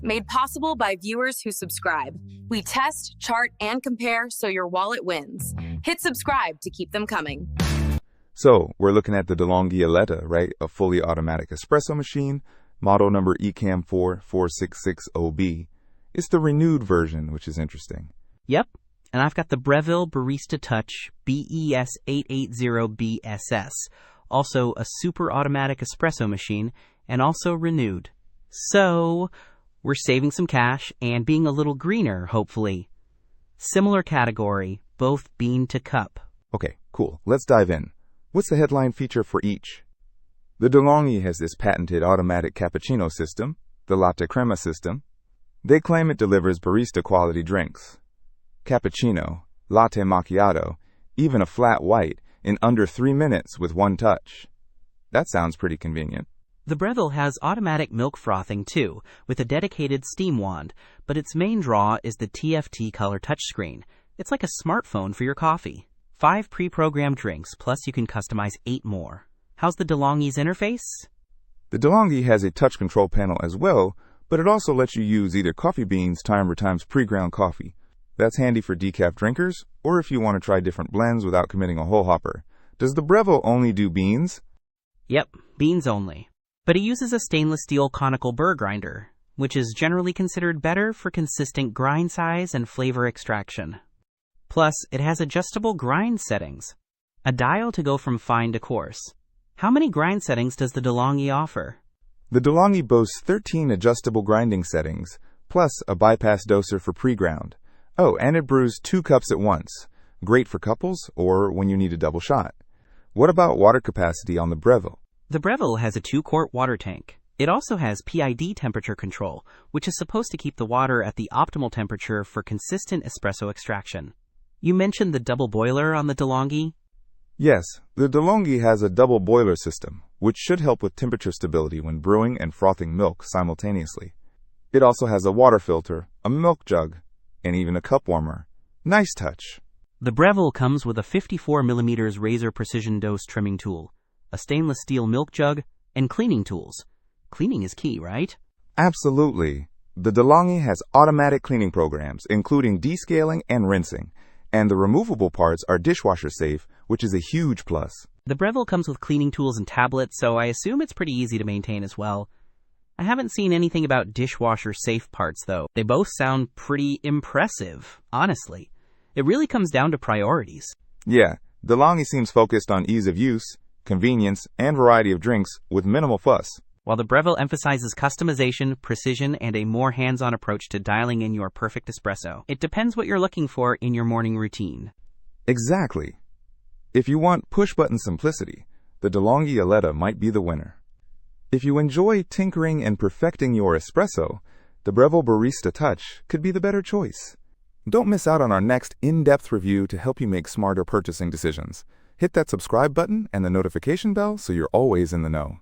Made possible by viewers who subscribe. We test, chart, and compare so your wallet wins. Hit subscribe to keep them coming. So, we're looking at the DeLonghi Eletta, right? A fully automatic espresso machine, model number ECAM44660B. It's the renewed version, which is interesting. Yep, and I've got the Breville Barista Touch BES880BSS, also a super-automatic espresso machine, and also renewed. So, we're saving some cash and being a little greener, hopefully. Similar category, both bean to cup. Okay, cool. Let's dive in. What's the headline feature for each? The DeLonghi has this patented automatic cappuccino system, the latte crema system. They claim it delivers barista-quality drinks. Cappuccino, latte macchiato, even a flat white, in under 3 minutes with one touch. That sounds pretty convenient. The Breville has automatic milk frothing too, with a dedicated steam wand, but its main draw is the TFT color touchscreen. It's like a smartphone for your coffee. 5 pre-programmed drinks, plus you can customize 8 more. How's the DeLonghi's interface? The DeLonghi has a touch control panel as well, but it also lets you use either coffee beans times pre-ground coffee. That's handy for decaf drinkers, or if you want to try different blends without committing a whole hopper. Does the Breville only do beans? Yep, beans only. But it uses a stainless steel conical burr grinder, which is generally considered better for consistent grind size and flavor extraction. Plus, it has adjustable grind settings, a dial to go from fine to coarse. How many grind settings does the DeLonghi offer? The DeLonghi boasts 13 adjustable grinding settings, plus a bypass doser for pre-ground. Oh, and it brews 2 cups at once. Great for couples or when you need a double shot. What about water capacity on the Breville? The Breville has a 2-quart water tank. It also has PID temperature control, which is supposed to keep the water at the optimal temperature for consistent espresso extraction. You mentioned the double boiler on the DeLonghi? Yes, the DeLonghi has a double boiler system, which should help with temperature stability when brewing and frothing milk simultaneously. It also has a water filter, a milk jug, and even a cup warmer. Nice touch. The Breville comes with a 54mm razor precision dose trimming tool, a stainless steel milk jug, and cleaning tools. Cleaning is key, right? Absolutely. The DeLonghi has automatic cleaning programs, including descaling and rinsing, and the removable parts are dishwasher safe, which is a huge plus. The Breville comes with cleaning tools and tablets, so I assume it's pretty easy to maintain as well. I haven't seen anything about dishwasher safe parts, though. They both sound pretty impressive, honestly. It really comes down to priorities. Yeah, DeLonghi seems focused on ease of use, convenience, and variety of drinks with minimal fuss. While the Breville emphasizes customization, precision, and a more hands-on approach to dialing in your perfect espresso. It depends what you're looking for in your morning routine. Exactly. If you want push-button simplicity, the DeLonghi Eletta might be the winner. If you enjoy tinkering and perfecting your espresso, the Breville Barista Touch could be the better choice. Don't miss out on our next in-depth review to help you make smarter purchasing decisions. Hit that subscribe button and the notification bell so you're always in the know.